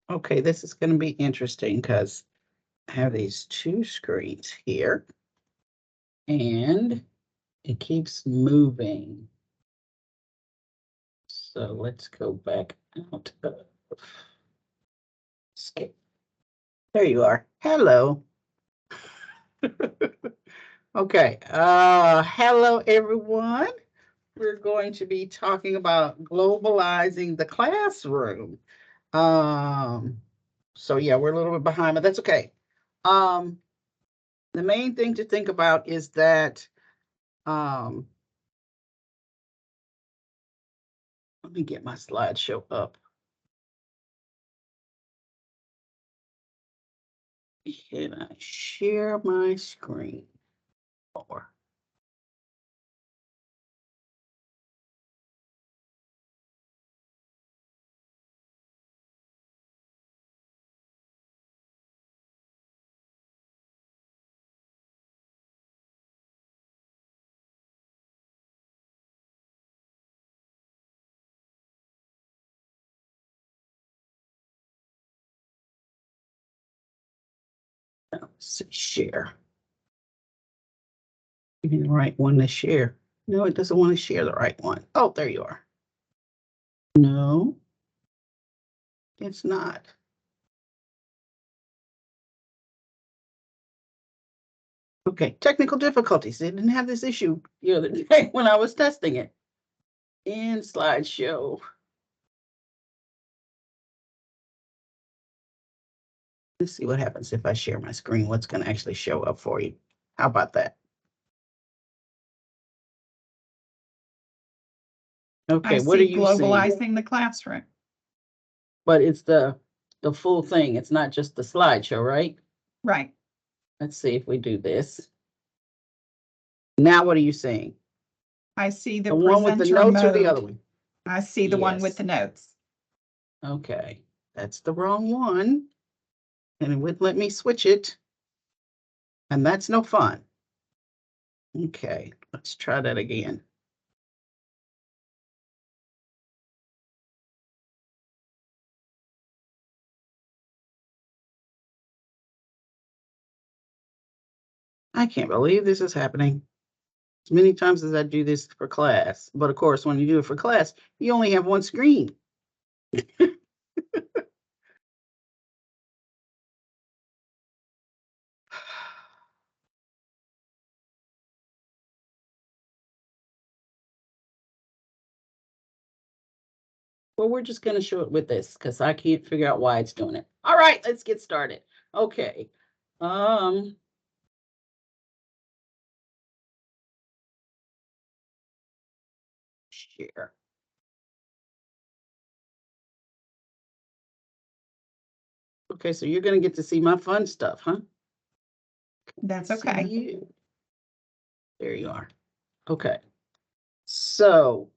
Okay, this is going to be interesting because I have these two screens here and it keeps moving. So let's go back out of escape. There you are. Hello. Okay. Hello everyone. We're going to be talking about globalizing the classroom. Um, so yeah, we're a little bit behind, but that's okay. Um, the main thing to think about is that let me get my slideshow up. Can I share my screen? Or let's see, share. Give me the right one to share. No, it doesn't want to share the right one. Oh, there you are. No, it's not. Okay, technical difficulties. They didn't have this issue the other day when I was testing it in slideshow. Let's see what happens if I share my screen. What's going to actually show up for you? How about that? Okay, what are you seeing? Globalizing the classroom. But it's the full thing. It's not just the slideshow, right? Right. Let's see if we do this. Now, what are you seeing? I see the one with the presenter notes or the mode. other one? I see the one with Yes. the notes. Okay, that's the wrong one. And it wouldn't let me switch it. And that's no fun. Okay, let's try that again. I can't believe this is happening. As many times as I do this for class. But of course, when you do it for class, you only have one screen. Well, we're just going to show it with this because I can't figure out why it's doing it. All right, let's get started. Okay. Share. Okay, so you're going to get to see my fun stuff, huh? That's okay. See you. There you are. Okay. So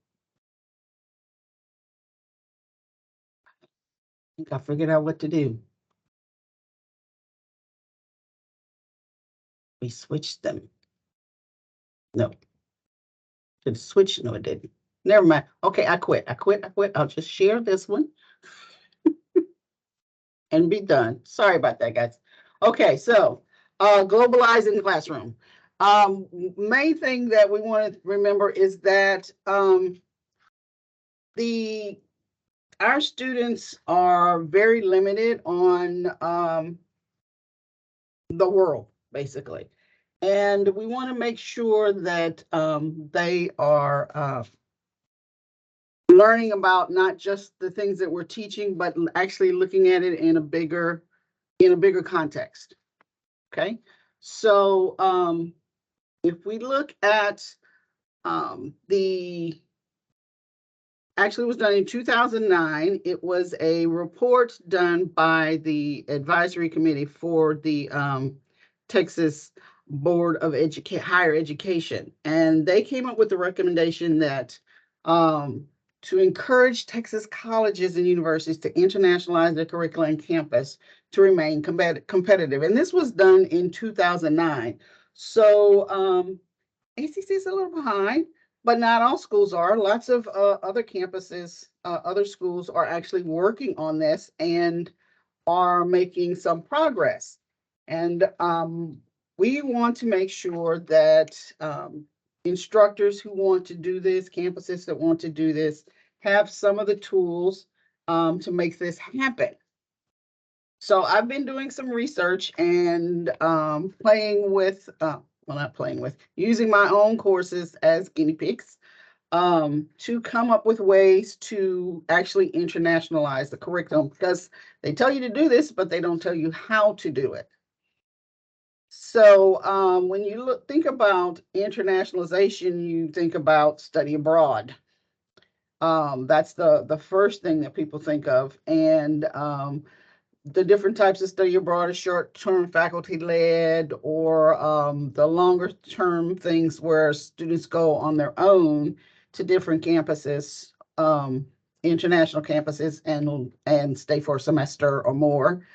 I think I figured out what to do. We switched them. No. Did it switch? No, it didn't. Never mind. Okay, I quit. I'll just share this one and be done. Sorry about that, guys. Okay, so globalizing the classroom. Main thing that we want to remember is that our students are very limited on the world, basically. And we want to make sure that they are learning about not just the things that we're teaching, but actually looking at it in a bigger context. Okay, so if we look at the actually it was done in 2009. It was a report done by the advisory committee for the Texas Board of Higher Education, and they came up with the recommendation that to encourage Texas colleges and universities to internationalize their curriculum and campus to remain competitive. And this was done in 2009. So ACC is a little behind, but not all schools are. Lots of other campuses, other schools are actually working on this. And are making some progress. And we want to make sure that instructors who want to do this, campuses that want to do this, have some of the tools to make this happen. So I've been doing some research and playing with, well, not playing with, using my own courses as guinea pigs to come up with ways to actually internationalize the curriculum, because they tell you to do this, but they don't tell you how to do it. So when you think about internationalization, you think about study abroad. That's the first thing that people think of. And the different types of study abroad are short-term faculty-led, or the longer-term things where students go on their own to different campuses, international campuses, and stay for a semester or more.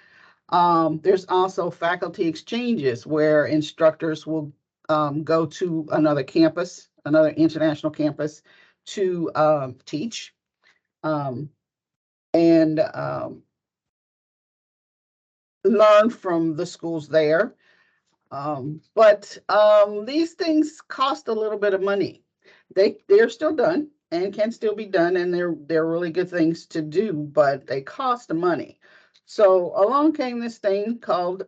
There's also faculty exchanges where instructors will go to another campus, another international campus, to teach. Um, and learn from the schools there. But these things cost a little bit of money. They're still done and can still be done, and they're really good things to do, but they cost money. So along came this thing called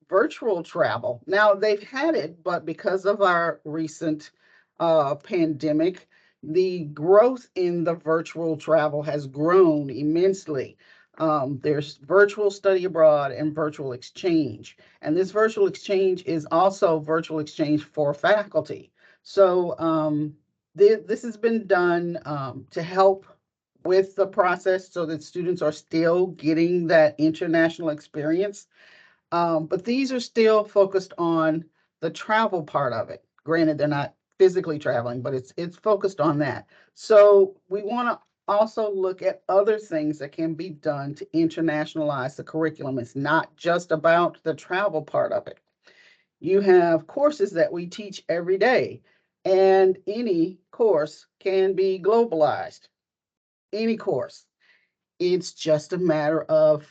virtual travel. Now they've had it, but because of our recent pandemic, the growth in the virtual travel has grown immensely. There's virtual study abroad and virtual exchange. And this virtual exchange is also virtual exchange for faculty. So this has been done to help with the process so that students are still getting that international experience. But these are still focused on the travel part of it. Granted, they're not physically traveling, but it's focused on that. So we want to also look at other things that can be done to internationalize the curriculum. It's not just about the travel part of it. You have courses that we teach every day, and any course can be globalized. Any course. It's just a matter of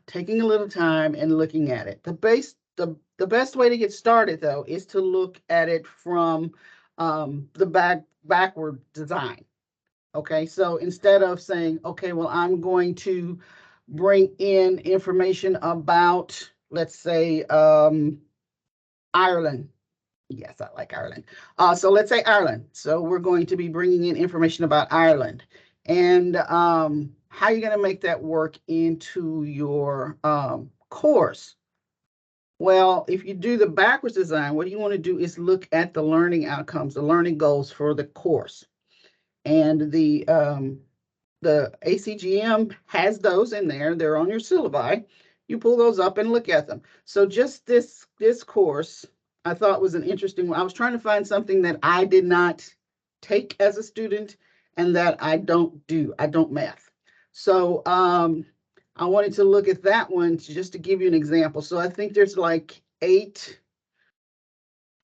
taking a little time and looking at it. The best way to get started, though, is to look at it from the backward design. Okay, so instead of saying, okay, well, I'm going to bring in information about, let's say, Ireland. Yes, I like Ireland. So let's say Ireland. So we're going to be bringing in information about Ireland. And how are you going to make that work into your course? Well, if you do the backwards design, what you want to do is look at the learning outcomes, the learning goals for the course. And the ACGM has those in there. They're on your syllabi. You pull those up and look at them. So just this course, I thought was an interesting one. I was trying to find something that I did not take as a student and that I don't do. I don't math. So I wanted to look at that one just to give you an example. So I think there's like 8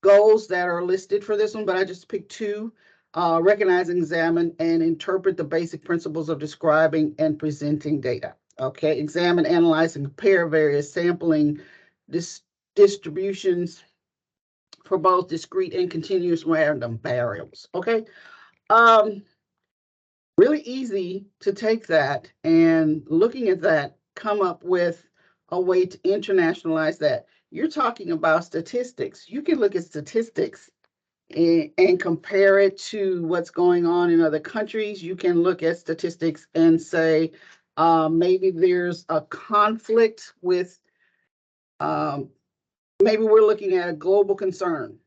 goals that are listed for this one, but I just picked 2. Recognize, examine, and interpret the basic principles of describing and presenting data. Okay, examine, analyze, and compare various sampling distributions for both discrete and continuous random variables. Okay, really easy to take that and looking at that, come up with a way to internationalize that. You're talking about statistics. You can look at statistics and compare it to what's going on in other countries. You can look at statistics and say, maybe there's a conflict with, maybe we're looking at a global concern,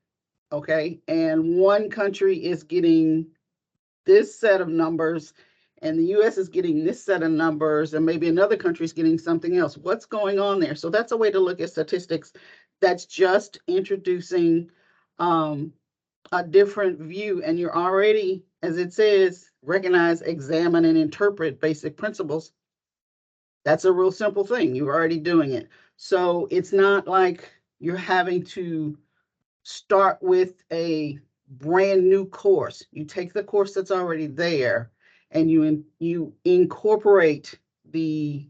okay? And one country is getting this set of numbers, and the US is getting this set of numbers, and maybe another country is getting something else. What's going on there? So that's a way to look at statistics. That's just introducing a different view, and you're already, as it says, recognize, examine, and interpret basic principles. That's a real simple thing. You're already doing it. So it's not like you're having to start with a brand new course. You take the course that's already there and you incorporate the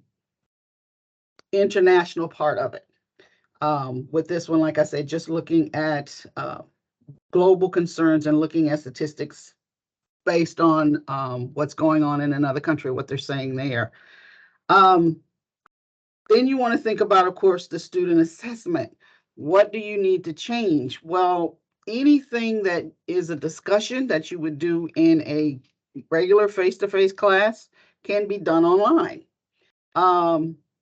international part of it. With this one, like I said, just looking at global concerns and looking at statistics based on what's going on in another country, what they're saying there. Then you want to think about, of course, the student assessment. What do you need to change? Well, anything that is a discussion that you would do in a regular face-to-face class can be done online.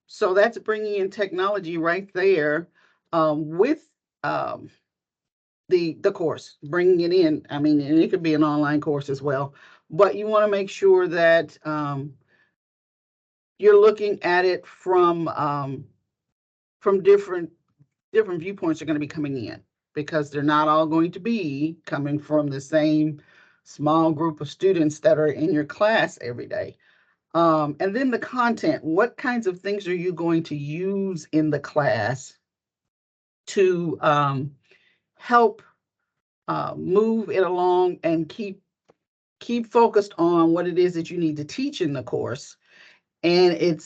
So that's bringing in technology right there with the course, bringing it in. I mean, and it could be an online course as well, but you want to make sure that you're looking at it from different viewpoints are going to be coming in, because they're not all going to be coming from the same small group of students that are in your class every day. And then the content, what kinds of things are you going to use in the class to help move it along and keep focused on what it is that you need to teach in the course. And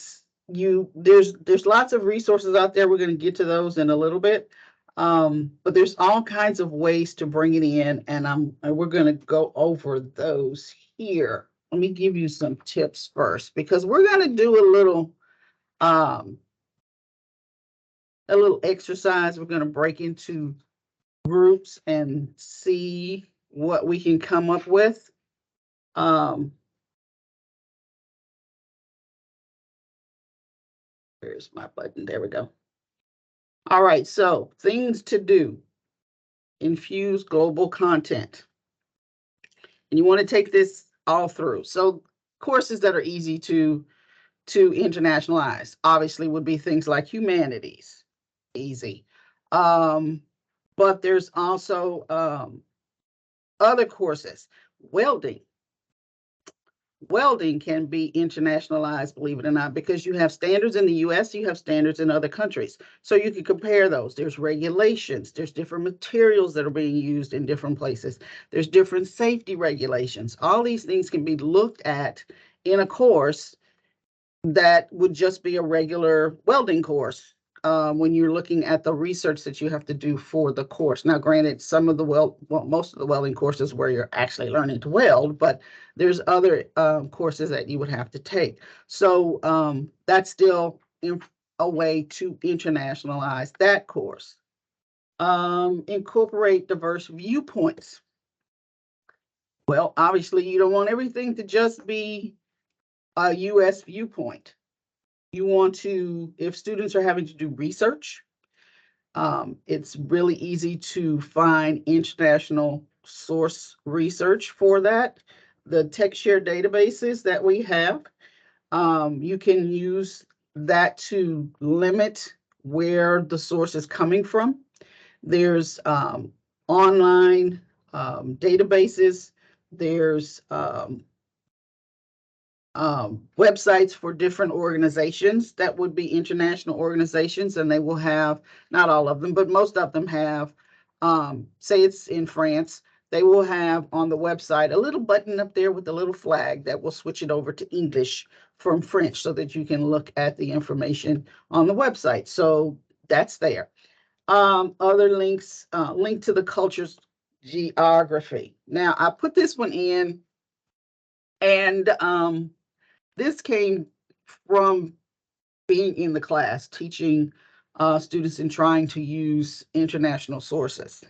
there's lots of resources out there. We're going to get to those in a little bit. But there's all kinds of ways to bring it in, and we're going to go over those here. Let me give you some tips first, because we're going to do a little exercise. We're going to break into groups and see what we can come up with. Where's my button? There we go. All right, so things to do. Infuse global content. And you want to take this all through. So courses that are easy to internationalize, obviously, would be things like humanities, easy. But there's also other courses. Welding can be internationalized, believe it or not, because you have standards in the US, you have standards in other countries. So you can compare those. There's regulations, there's different materials that are being used in different places. There's different safety regulations. All these things can be looked at in a course that would just be a regular welding course. When you're looking at the research that you have to do for the course. Now, granted, most of the welding courses where you're actually learning to weld, but there's other courses that you would have to take. So that's still a way to internationalize that course. Incorporate diverse viewpoints. Well, obviously, you don't want everything to just be a US viewpoint. You want to, if students are having to do research, it's really easy to find international source research for that. The TechShare databases that we have, you can use that to limit where the source is coming from. There's online databases. There's websites for different organizations that would be international organizations, and they will have, not all of them, but most of them have, say it's in France, they will have on the website a little button up there with a little flag that will switch it over to English from French so that you can look at the information on the website. So that's there. Other links, link to the culture's geography. Now, I put this one in, and this came from being in the class, teaching students and trying to use international sources.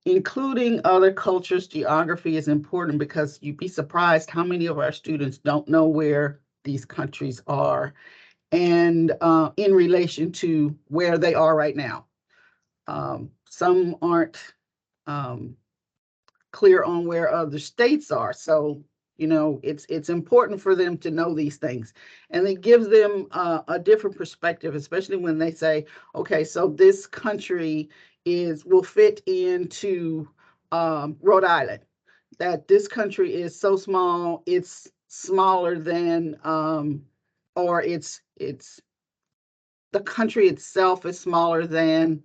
Including other cultures, geography is important, because you'd be surprised how many of our students don't know where these countries are, and in relation to where they are right now. Some aren't clear on where other states are. So, it's important for them to know these things. And it gives them a different perspective, especially when they say, okay, so this country will fit into Rhode Island. That this country is so small, it's smaller than, or it's the country itself is smaller than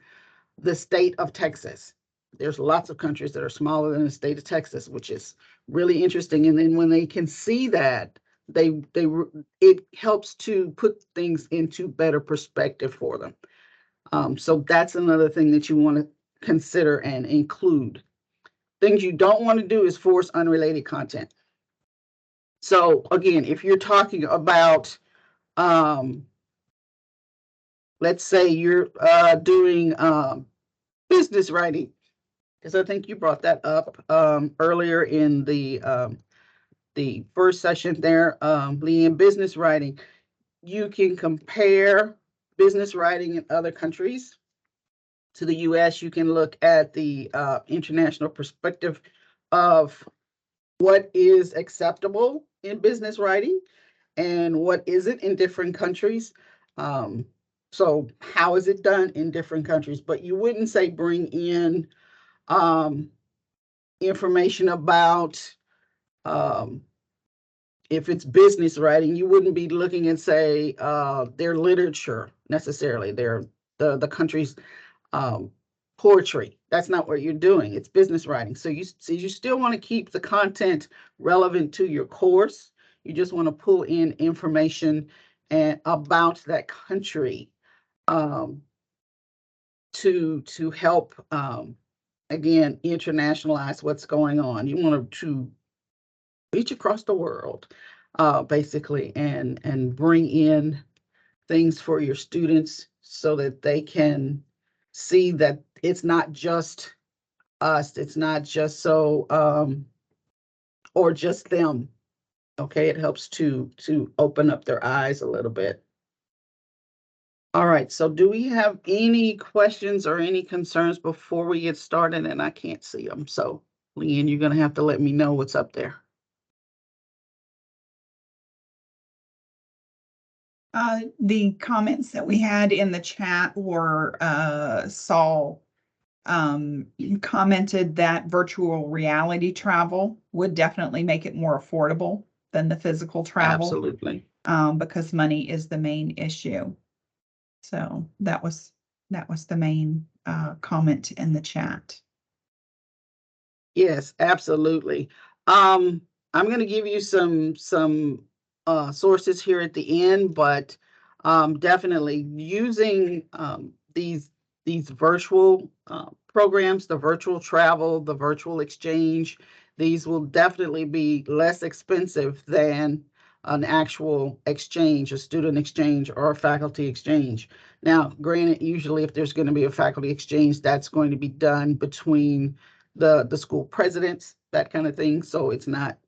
the state of Texas. There's lots of countries that are smaller than the state of Texas, which is really interesting. And then when they can see that, it helps to put things into better perspective for them. So that's another thing that you want to consider and include. Things you don't want to do is force unrelated content. So again, if you're talking about, let's say you're doing business writing, because I think you brought that up earlier in the first session there, Leanne, business writing. You can compare business writing in other countries to the US. You can look at the international perspective of what is acceptable in business writing and what isn't in different countries. Um, so how is it done in different countries? But you wouldn't say bring in um, information about if it's business writing, you wouldn't be looking and say their literature necessarily, the country's um, poetry. That's not what you're doing. It's business writing. So you still want to keep the content relevant to your course. You just want to pull in information and about that country um, to help again internationalize what's going on. You want to reach across the world, basically, and bring in things for your students so that they can see that it's not just us, it's not just so or just them. Okay, it helps to open up their eyes a little bit. All right, so do we have any questions or any concerns before we get started? And I can't see them, so Leanne, you're gonna have to let me know what's up there. The comments that we had in the chat were Saul commented that virtual reality travel would definitely make it more affordable than the physical travel. Absolutely. Because money is the main issue. So that was the main comment in the chat. Yes, absolutely. I'm going to give you some sources here at the end, but definitely using these virtual programs, the virtual travel, the virtual exchange, these will definitely be less expensive than an actual exchange, a student exchange or a faculty exchange. Now, granted, usually if there's going to be a faculty exchange, that's going to be done between the school presidents, that kind of thing. So it's not,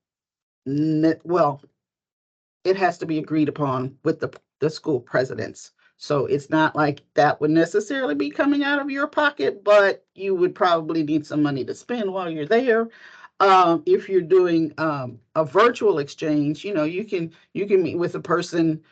well, it has to be agreed upon with the school presidents. So it's not like that would necessarily be coming out of your pocket, but you would probably need some money to spend while you're there. If you're doing a virtual exchange, you can meet with a person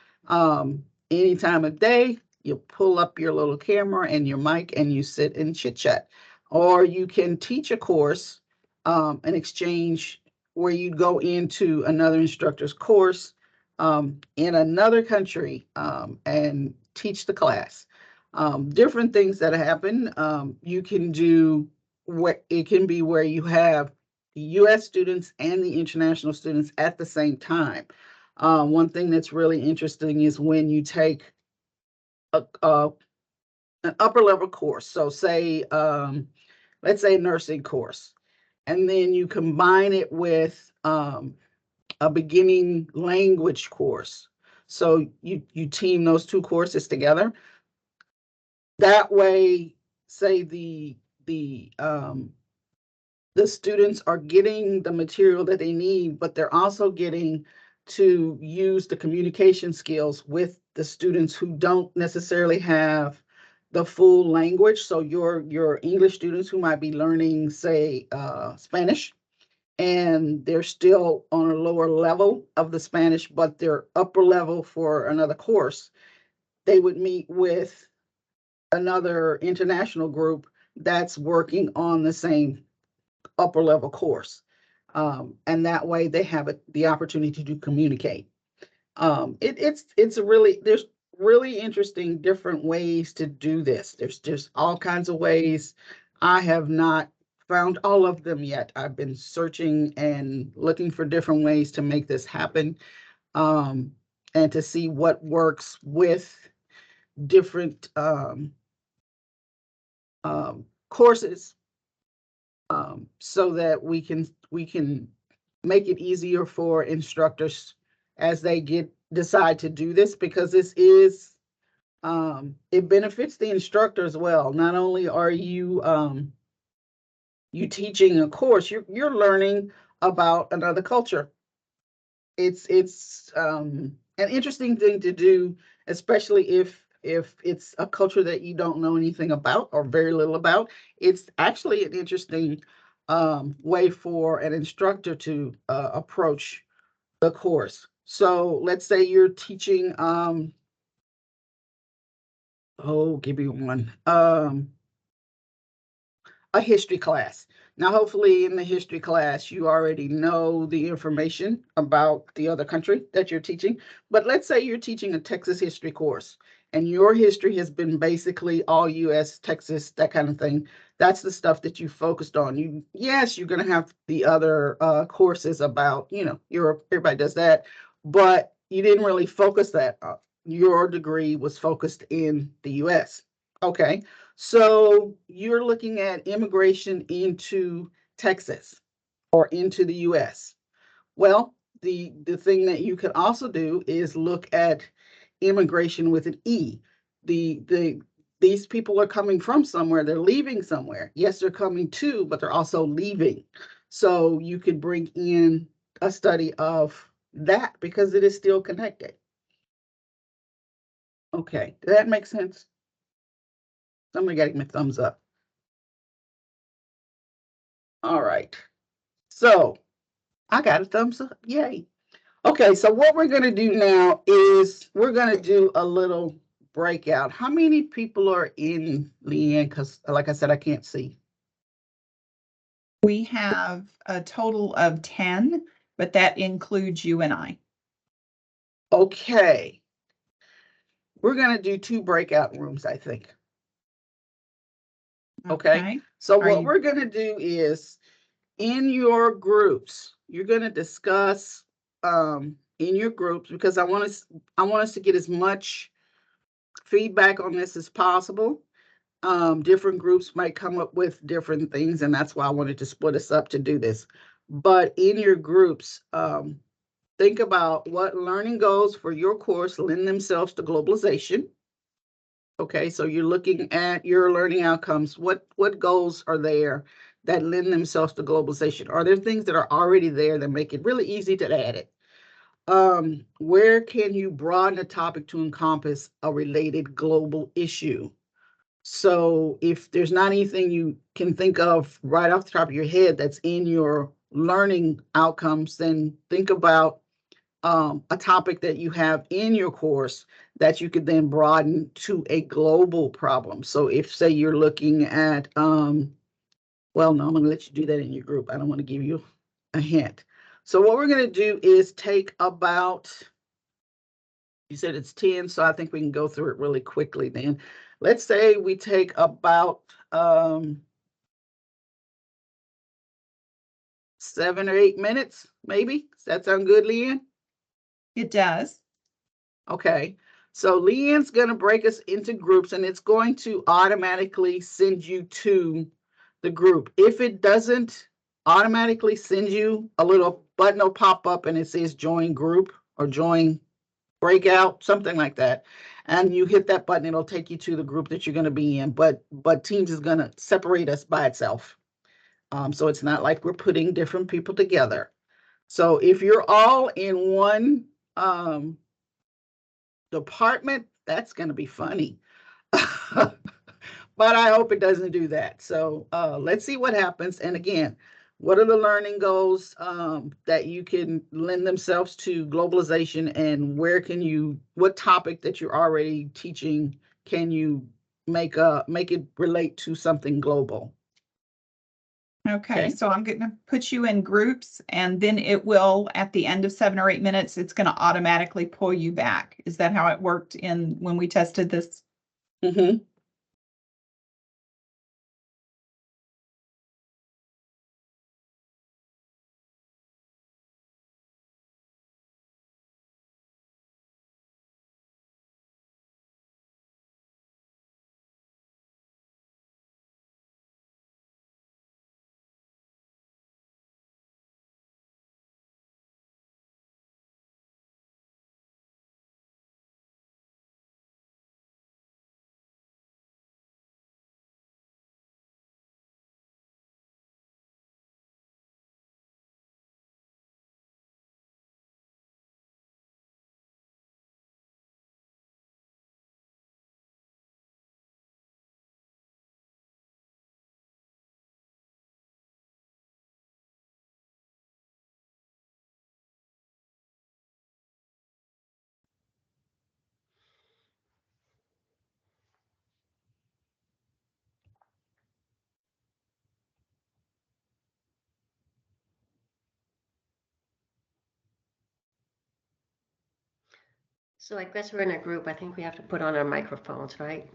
any time of day. You pull up your little camera and your mic and you sit and chit chat. Or you can teach a course, an exchange where you go into another instructor's course in another country and teach the class. Different things that happen. You can do what it can be where you have the US students and the international students at the same time. One thing that's really interesting is when you take an upper level course. So say, let's say a nursing course, and then you combine it with a beginning language course. So you team those two courses together. That way, say the students are getting the material that they need, but they're also getting to use the communication skills with the students who don't necessarily have the full language. So your English students who might be learning, say, Spanish, and they're still on a lower level of the Spanish, but they're upper level for another course. They would meet with another international group that's working on the same upper level course. And that way they have the opportunity to communicate. It's a really, there's really interesting different ways to do this. There's just all kinds of ways. I have not found all of them yet. I've been searching and looking for different ways to make this happen. um, and to see what works with different courses, so that we can make it easier for instructors as they decide to do this, because this is it benefits the instructor as well. Not only are you teaching a course, you're learning about another culture. It's an interesting thing to do, especially if it's a culture that you don't know anything about or very little about. It's actually an interesting way for an instructor to approach the course. So let's say you're teaching oh, give me one. A history class. Now, hopefully, in the history class, you already know the information about the other country that you're teaching. But let's say you're teaching a Texas history course, and your history has been basically all US, Texas, that kind of thing. That's the stuff that you focused on. Yes, you're going to have the other courses about, Europe. Everybody does that, but you didn't really focus that. Your degree was focused in the US. Okay. So you're looking at immigration into Texas or into the US. Well, the thing that you can also do is look at immigration with an E. These people are coming from somewhere, they're leaving somewhere. Yes, they're coming to, but they're also leaving. So you could bring in a study of that because it is still connected. Okay, does that make sense? Somebody got to give me a thumbs up. All right. So I got a thumbs up. Yay. Okay, so what we're going to do now is we're going to do a little breakout. How many people are in, Leanne? Because, like I said, I can't see. We have a total of 10, but that includes you and I. Okay. We're going to do 2 breakout rooms, I think. Okay. So what we're going to do is in your groups, you're going to discuss in your groups, because I want us to get as much feedback on this as possible. Different groups might come up with different things, and that's why I wanted to split us up to do this. But in your groups, think about what learning goals for your course lend themselves to globalization. Okay, so you're looking at your learning outcomes. What goals are there that lend themselves to globalization? Are there things that are already there that make it really easy to add it? Where can you broaden a topic to encompass a related global issue? So if there's not anything you can think of right off the top of your head that's in your learning outcomes, then think about a topic that you have in your course that you could then broaden to a global problem. So if, say, you're looking at, well, no, I'm going to let you do that in your group. I don't want to give you a hint. So what we're going to do is take about, you said it's 10, so I think we can go through it really quickly then. Let's say we take about 7 or 8 minutes, maybe. Does that sound good, Leanne? It does. Okay. So Leanne's going to break us into groups, and it's going to automatically send you to the group. If it doesn't automatically send you, a little button will pop up and it says join group or join breakout, something like that. And you hit that button, it'll take you to the group that you're going to be in. But Teams is going to separate us by itself. So it's not like we're putting different people together. So if you're all in one department, that's going to be funny. But I hope it doesn't do that. So let's see what happens. And again, what are the learning goals that you can lend themselves to globalization, and what topic that you're already teaching can you make it relate to something global? Okay, so I'm going to put you in groups, and then it will, at the end of 7 or 8 minutes, it's going to automatically pull you back. Is that how it worked when we tested this? Mm-hmm. So I guess we're in a group. I think we have to put on our microphones, right?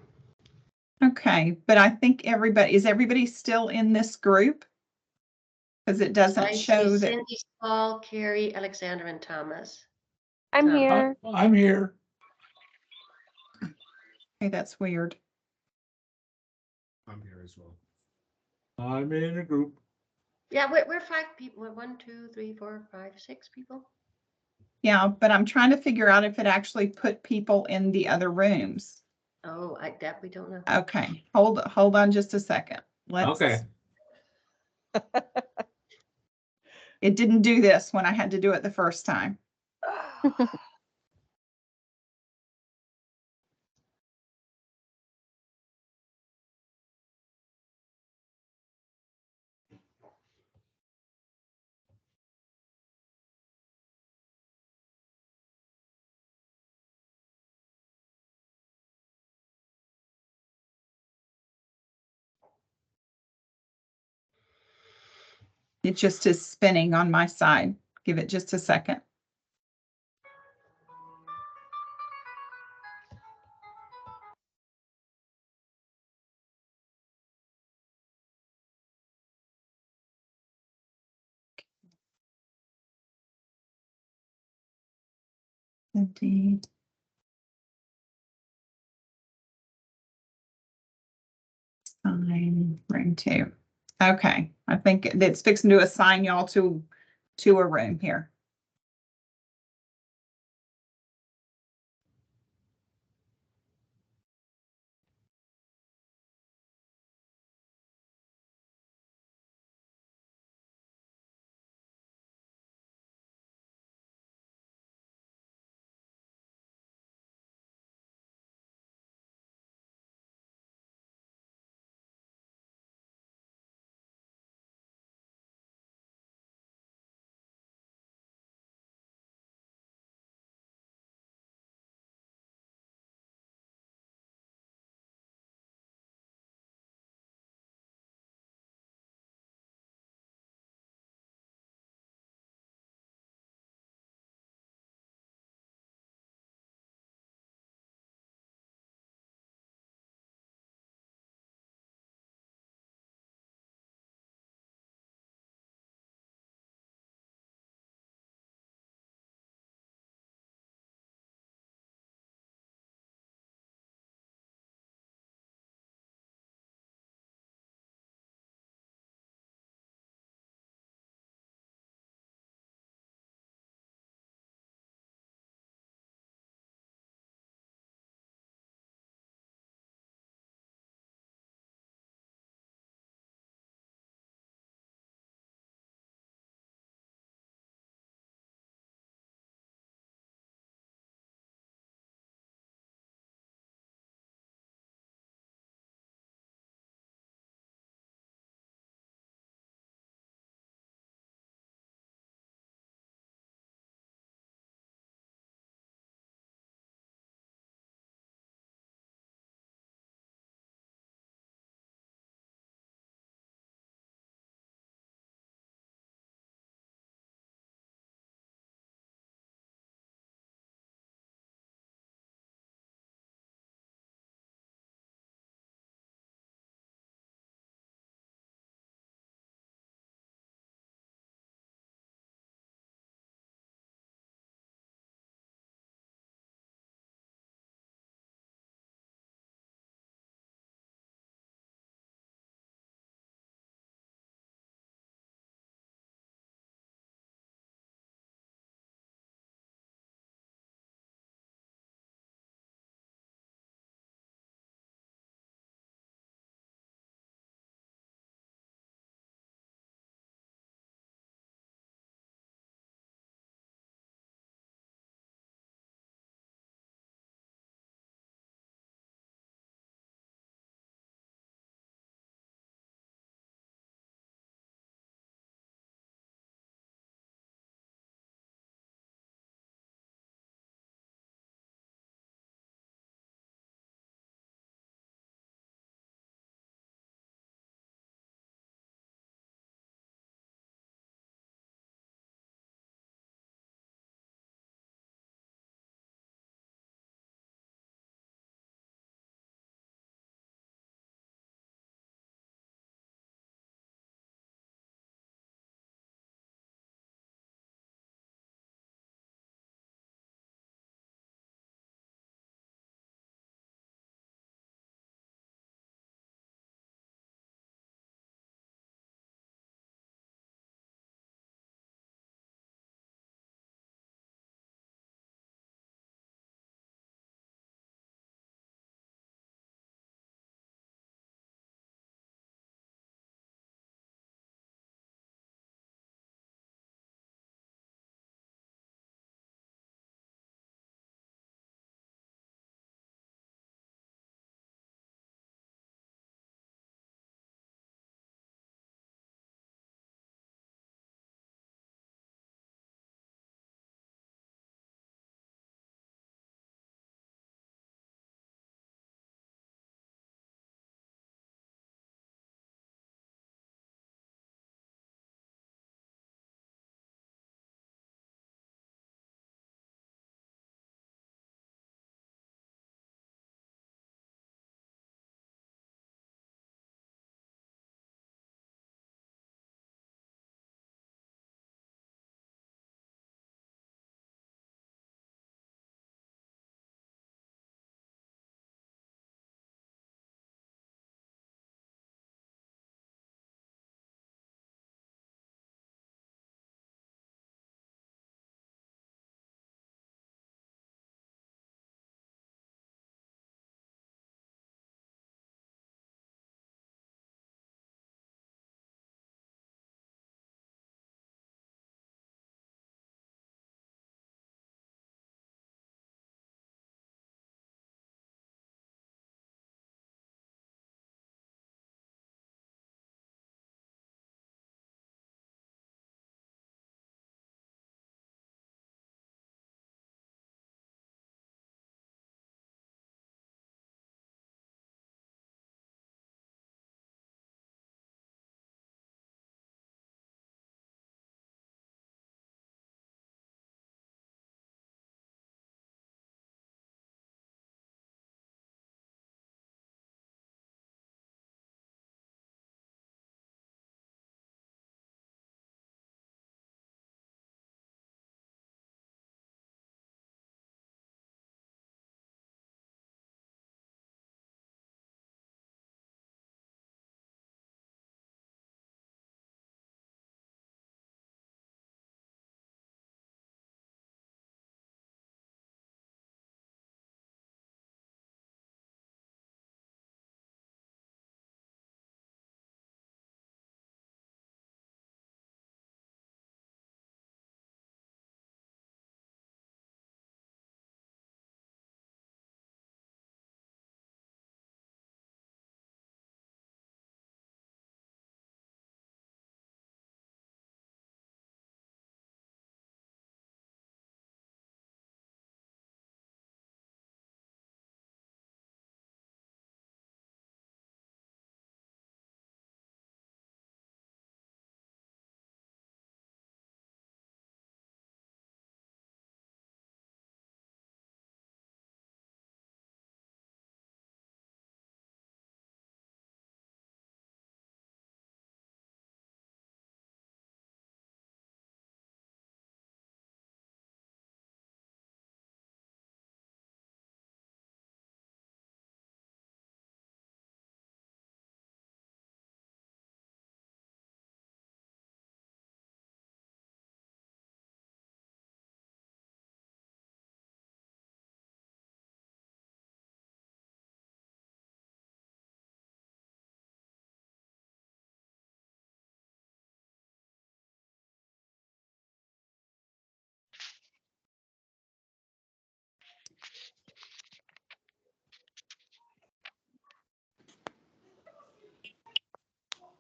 Okay, but I think is everybody still in this group? Because it So doesn't I show see that. Cindy, Paul, Carrie, Alexander, and Thomas. I'm Tom. here. I'm here. Okay, that's weird. I'm here as well. I'm in a group. Yeah, we're 5 people. We're 1, 2, 3, 4, 5, 6 people. Yeah, but I'm trying to figure out if it actually put people in the other rooms. Oh, that we don't know. Okay, hold on just a second. Okay. It didn't do this when I had to do it the first time. It just is spinning on my side. Give it just a second. Indeed. Assign room 2. Okay, I think it's fixing to assign y'all to a room here.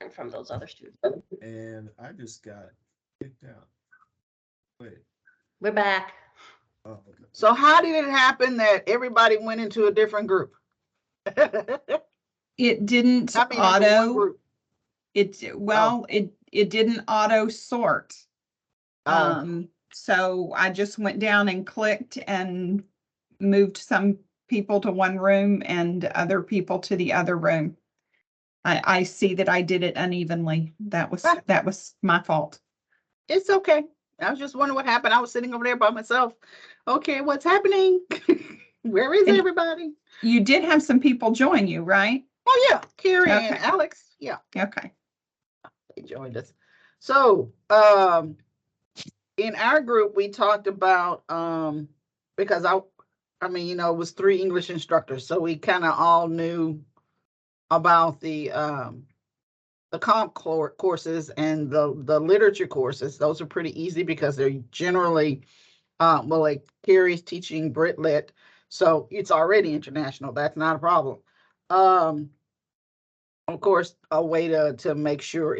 different from those other students. And I just got kicked out. Wait. We're back. Oh, okay. So how did it happen that everybody went into a different group? It didn't I mean, into one auto, group. it didn't auto sort. Oh, So I just went down and clicked and moved some people to one room and other people to the other room. I see that I did it unevenly. That was my fault. it's okay. I was just wondering what happened. I was sitting over there by myself. Okay, what's happening? Where is And- everybody? You did have some people join you, right? Oh yeah, Carrie and Okay. Alex. Yeah, Okay. they joined us. So, in our group, we talked about because I mean, you know, it was 3 English instructors, so we kind of all knew about the comp courses and the literature courses. Those are pretty easy because they're generally well, like Carrie's teaching Brit Lit, so it's already international. That's not a problem. Of course, a way to make sure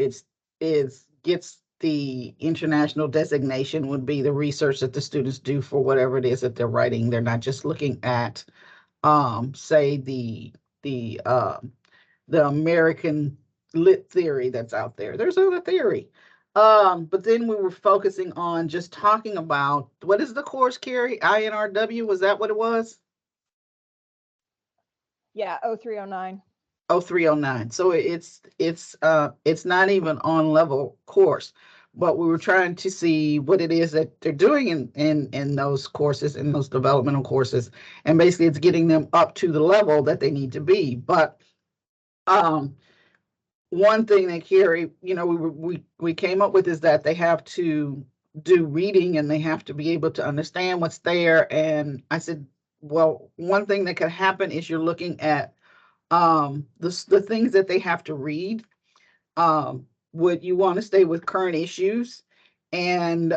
gets the international designation would be the research that the students do for whatever it is that they're writing. They're not just looking at say the the American lit theory that's out there. There's other theory. But then we were focusing on just talking about what is the course, Carrie? INRW, was that what it was? Yeah, 0309. 0309. So it's not even on level course, but we were trying to see what it is that they're doing in those courses, in those developmental courses, and basically it's getting them up to the level that they need to be. But one thing that Carrie, you know, we came up with is that they have to do reading and they have to be able to understand what's there. And I said, well, one thing that could happen is you're looking at the things that they have to read. Would you want to stay with current issues and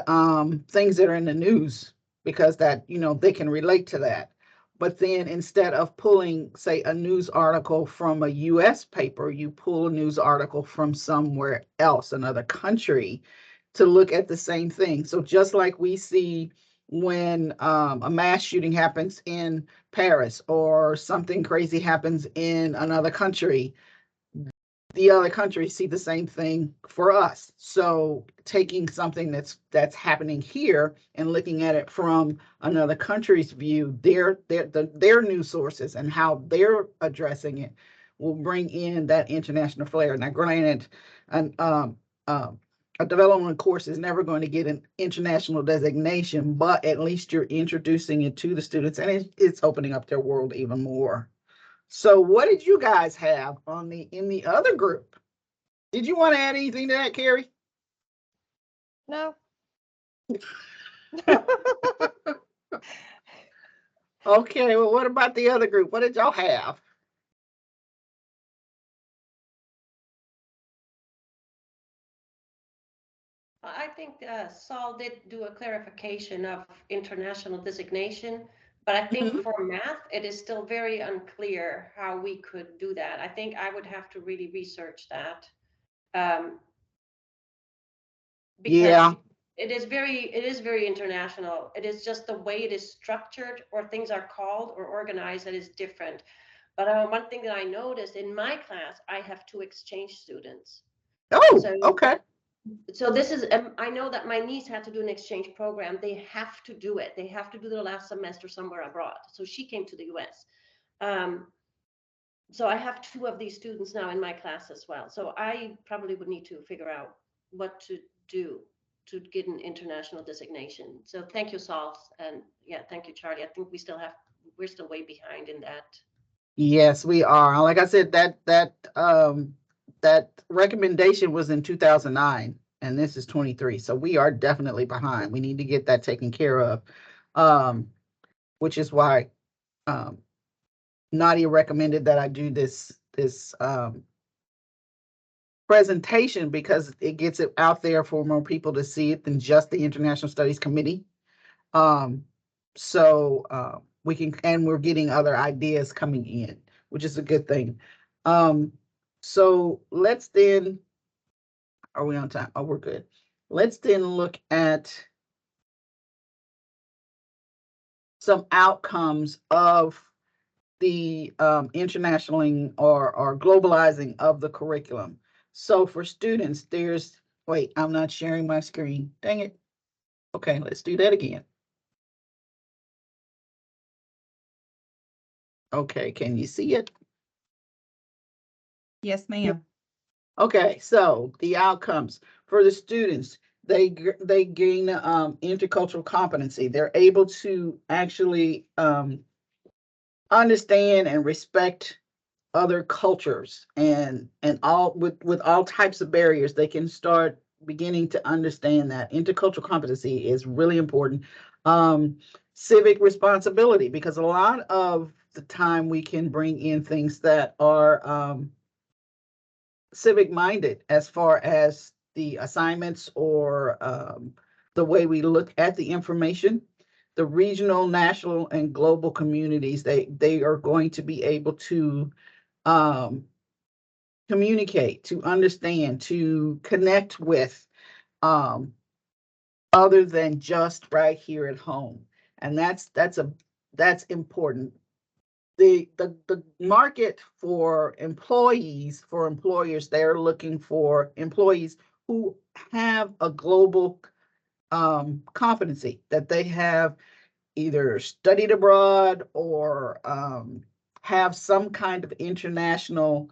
things that are in the news, because that, you know, they can relate to that. But then instead of pulling, say, a news article from a US paper, you pull a news article from somewhere else, another country, to look at the same thing. So just like we see when a mass shooting happens in Paris or something crazy happens in another country, the other countries see the same thing for us. So taking something that's happening here and looking at it from another country's view, their news sources and how they're addressing it will bring in that international flair. Now, granted, a development course is never going to get an international designation, but at least you're introducing it to the students, and it's opening up their world even more. So what did you guys have in the other group? Did you want to add anything to that, Carrie? No. Okay, well, what about the other group? What did y'all have? I think Saul did do a clarification of international designation, but I think Mhm. for math, it is still very unclear how we could do that. I think I would have to really research that. Because Yeah. it is very international. It is just the way it is structured or things are called or organized that is different. But one thing that I noticed in my class, I have 2 exchange students. Oh, So okay. So this is, I know that my niece had to do an exchange program. They have to do it. They have to do their last semester somewhere abroad. So she came to the US. So I have 2 of these students now in my class as well. So I probably would need to figure out what to do to get an international designation. So thank you, Saul. And yeah, thank you, Charlie. I think we're still way behind in that. Yes, we are. Like I said, that recommendation was in 2009, and this is 23. So we are definitely behind. We need to get that taken care of. Which is why Nadia recommended that I do this presentation, because it gets it out there for more people to see it than just the International Studies Committee. We can, and we're getting other ideas coming in, which is a good thing. So let's then Are we on time? Oh, we're good. Let's then look at some outcomes of the internationaling or globalizing of the curriculum. So for students, wait, I'm not sharing my screen. Dang it. Okay, let's do that again. Okay, can you see it? Yes, ma'am. Okay, so the outcomes for the students, they gain intercultural competency. They're able to actually understand and respect other cultures and all with all types of barriers. They can start beginning to understand that intercultural competency is really important. Um, Civic responsibility, because a lot of the time we can bring in things that are civic minded as far as the assignments or the way we look at the information. The regional, national, and global communities, they are going to be able to um, communicate, to understand, to connect with um, other than just right here at home. And that's important. The market for employees, for employers, they're looking for employees who have a global competency, that they have either studied abroad or have some kind of international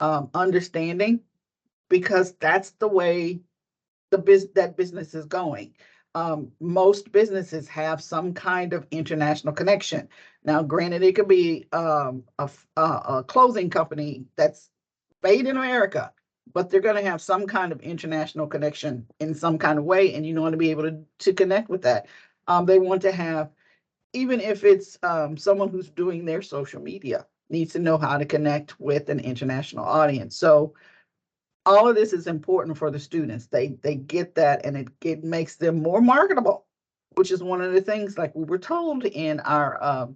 understanding, because that's the way that business is going. Most businesses have some kind of international connection. Now, granted, it could be a clothing company that's made in America, but they're going to have some kind of international connection in some kind of way, and you want to be able to connect with that. They want to have, even if it's someone who's doing their social media, needs to know how to connect with an international audience. So all of this is important for the students. They get that, and it makes them more marketable, which is one of the things, like we were told in our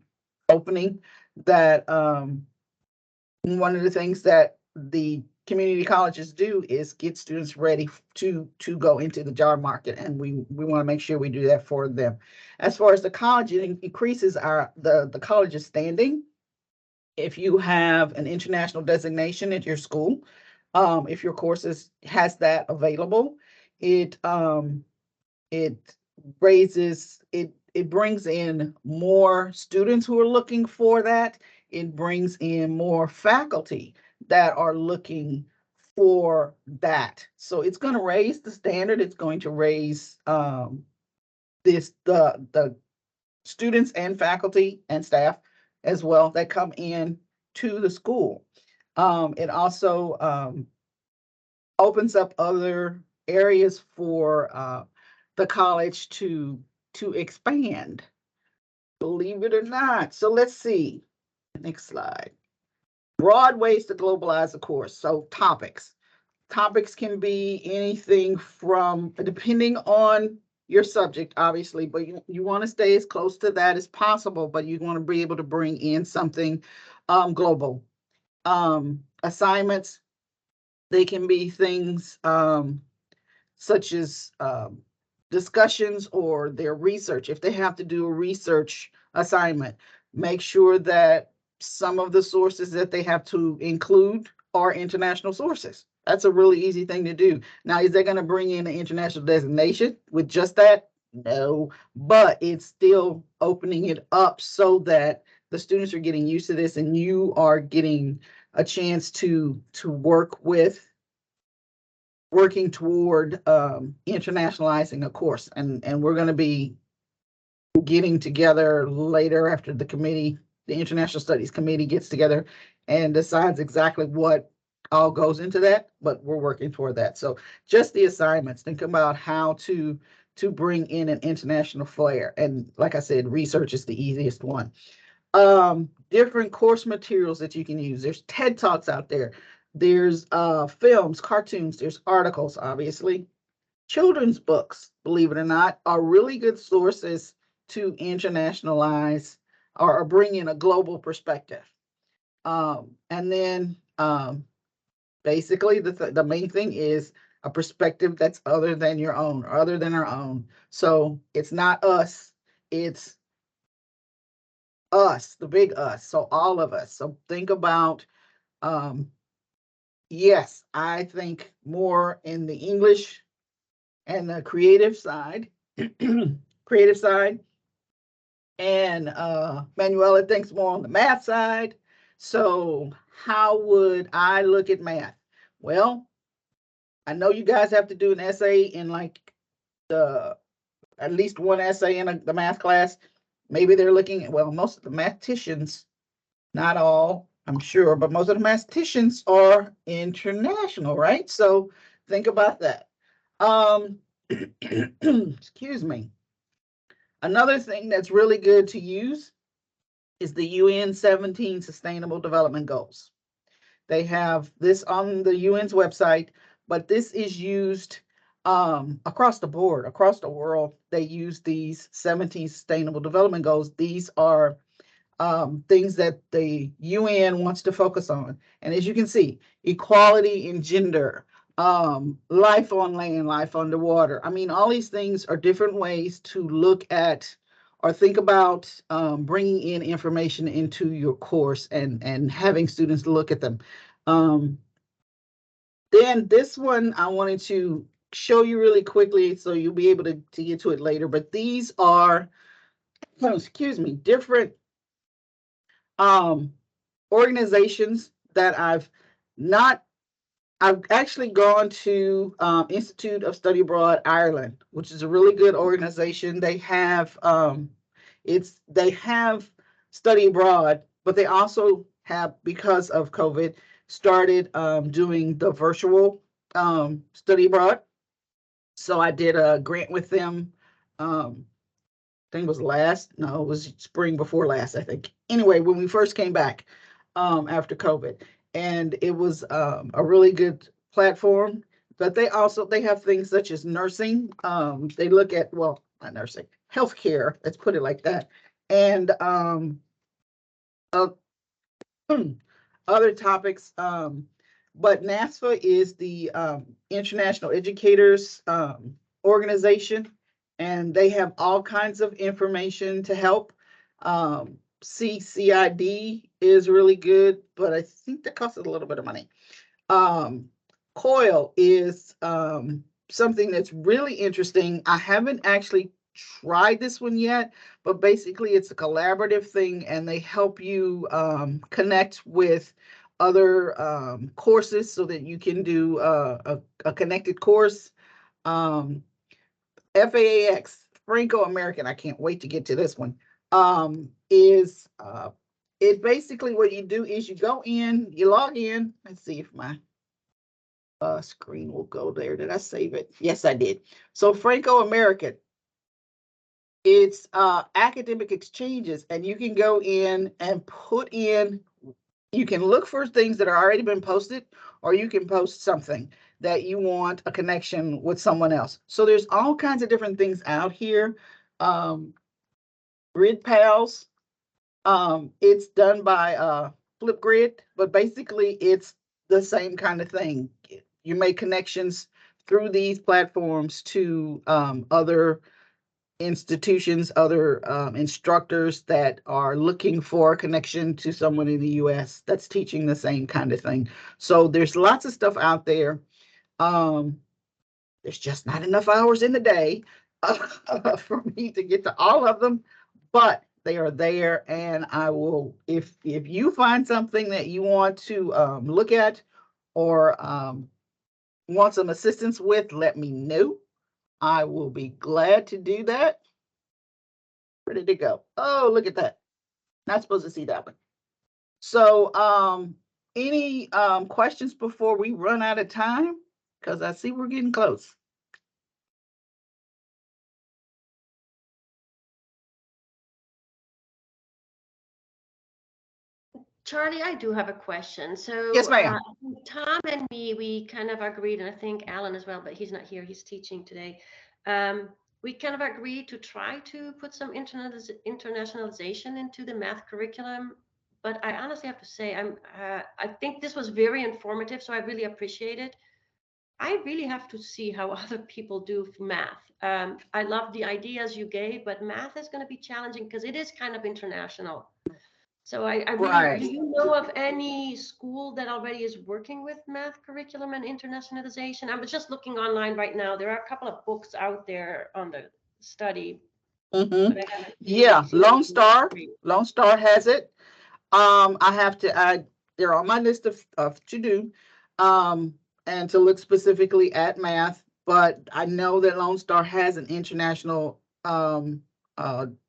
opening, that one of the things that the community colleges do is get students ready to go into the job market, and we want to make sure we do that for them. As far as the college, it increases the college's standing. If you have an international designation at your school, if your courses has that available, it it it brings in more students who are looking for that. It brings in more faculty that are looking for that. So it's going to raise the standard. It's going to raise the students and faculty and staff as well that come in to the school. It also opens up other areas for the college to expand, believe it or not. So let's see. Next slide. Broad ways to globalize the course. So topics. Topics can be anything from, depending on your subject, obviously, but you want to stay as close to that as possible, but you want to be able to bring in something global. Assignments, they can be things such as discussions or their research. If they have to do a research assignment, make sure that some of the sources that they have to include are international sources. That's a really easy thing to do. Now, is they going to bring in an international designation with just that? No, but it's still opening it up so that the students are getting used to this, and you are getting a chance to working toward internationalizing a course. And we're going to be getting together later after the International Studies Committee gets together and decides exactly what all goes into that, but we're working toward that. So just the assignments, think about how to bring in an international flair. And like I said, research is the easiest one. Different course materials that you can use. There's TED Talks out there. There's films, cartoons, there's articles, obviously. Children's books, believe it or not, are really good sources to internationalize or bring in a global perspective. And then basically the main thing is a perspective that's other than your own, or other than our own. So it's not us, it's us, the big us. So all of us. So think about, yes, I think more in the English and the creative side, creative side. And Manuela thinks more on the math side. So how would I look at math? Well, I know you guys have to do an essay in like the at least one essay in the math class. Maybe they're looking at, well, most of the mathematicians, not all, I'm sure, but most of the mathematicians are international, right? So think about that. Excuse me. Another thing that's really good to use is the UN 17 Sustainable Development Goals. They have this on the UN's website, but this is used across the board, across the world. They use these 17 Sustainable Development Goals. These are things that the UN wants to focus on. And as you can see, equality in gender, life on land, life underwater. I mean, all these things are different ways to look at or think about bringing in information into your course and having students look at them. Then this one I wanted to show you really quickly so you'll be able to get to it later. But these are, excuse me, different organizations that I've actually gone to Institute of Study Abroad Ireland, which is a really good organization. They have they have study abroad, but they also have, because of COVID, started doing the virtual study abroad. So I did a grant with them. I think it was it was spring before last, I think. Anyway, when we first came back after COVID, and it was a really good platform. But they have things such as nursing. They look at, well, not nursing, healthcare. Let's put it like that, and uh, other topics. But NASFA is the International Educators Organization, and they have all kinds of information to help. CCID is really good, but I think that costs a little bit of money. COIL is something that's really interesting. I haven't actually tried this one yet, but basically it's a collaborative thing, and they help you connect with other courses so that you can do a connected course. FAAX, Franco-American, I can't wait to get to this one, is it basically what you do is you go in, you log in. Let's see if my screen will go there. Did I save it? Yes, I did. So Franco-American, it's academic exchanges, and you can go in and put in, you can look for things that are already been posted, or you can post something that you want a connection with someone else. So there's all kinds of different things out here. Grid Pals, it's done by Flipgrid, but basically it's the same kind of thing. You make connections through these platforms to other institutions, other instructors that are looking for a connection to someone in the US that's teaching the same kind of thing. So there's lots of stuff out there. There's just not enough hours in the day for me to get to all of them, but they are there, and I will, if you find something that you want to look at or want some assistance with, let me know. I will be glad to do that. Ready to go. Oh, look at that. Not supposed to see that one. So any questions before we run out of time? Because I see we're getting close. Charlie, I do have a question. So, Yes, ma'am. Tom and me, we kind of agreed, and I think Alan as well, but he's not here. He's teaching today. We kind of agreed to try to put some internationalization into the math curriculum. But I honestly have to say, I think this was very informative, so I really appreciate it. I really have to see how other people do math. I love the ideas you gave, but math is going to be challenging because it is kind of international. So I really, Right. do you know of any school that already is working with math curriculum and internationalization? I'm just looking online right now. There are a couple of books out there on the study, Mhm. but I haven't Yeah, really seen Lone anything Star, great. Lone Star has it. They're on my list of to do, and to look specifically at math, but I know that Lone Star has an international,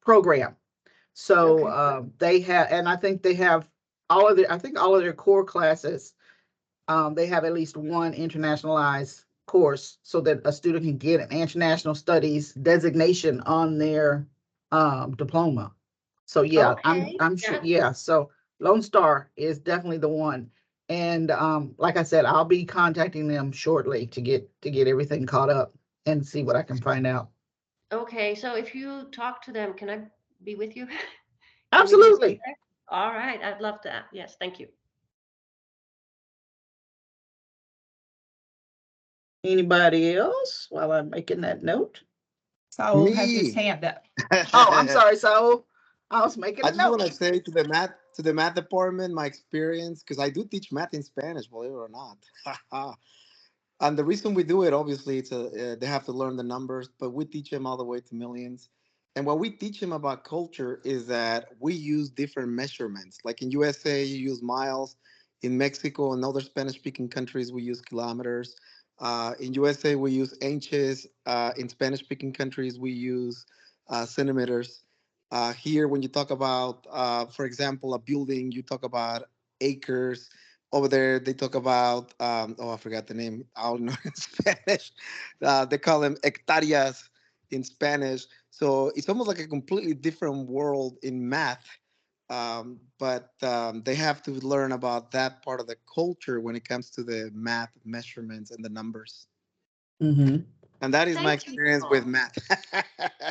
program. So, Okay. they have, and I think they have I think all of their core classes, they have at least one internationalized course so that a student can get an international studies designation on their, diploma. So yeah, Okay. I'm sure, Yeah. yeah, so Lone Star is definitely the one. And, like I said, I'll be contacting them shortly to get everything caught up and see what I can find out. Okay. So if you talk to them, can I be with you? Can we just sit Absolutely. there? All right. I'd love that. Yes. Thank you. Anybody else while I'm making that note? Saul has his Me. hand up. Oh, I'm sorry, so I was making I a just want note. to say to the math department, my experience, because I do teach math in Spanish, believe it or not. And the reason we do it, obviously, they have to learn the numbers, but we teach them all the way to millions. And what we teach them about culture is that we use different measurements. Like in USA, you use miles. In Mexico and other Spanish-speaking countries, we use kilometers. In USA, we use inches. In Spanish-speaking countries, we use centimeters. Here, when you talk about, for example, a building, you talk about acres. Over there, they talk about, I forgot the name. I don't know in Spanish. They call them hectáreas in Spanish. So it's almost like a completely different world in math. But they have to learn about that part of the culture when it comes to the math measurements and the numbers. Mm-hmm. And that is my Thank you, experience with Saul. math.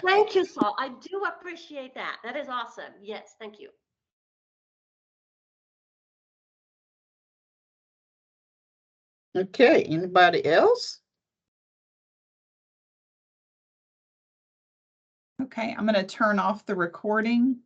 Thank you, Saul. I do appreciate that. That is awesome. Yes. Thank you. Okay, anybody else? Okay, I'm going to turn off the recording.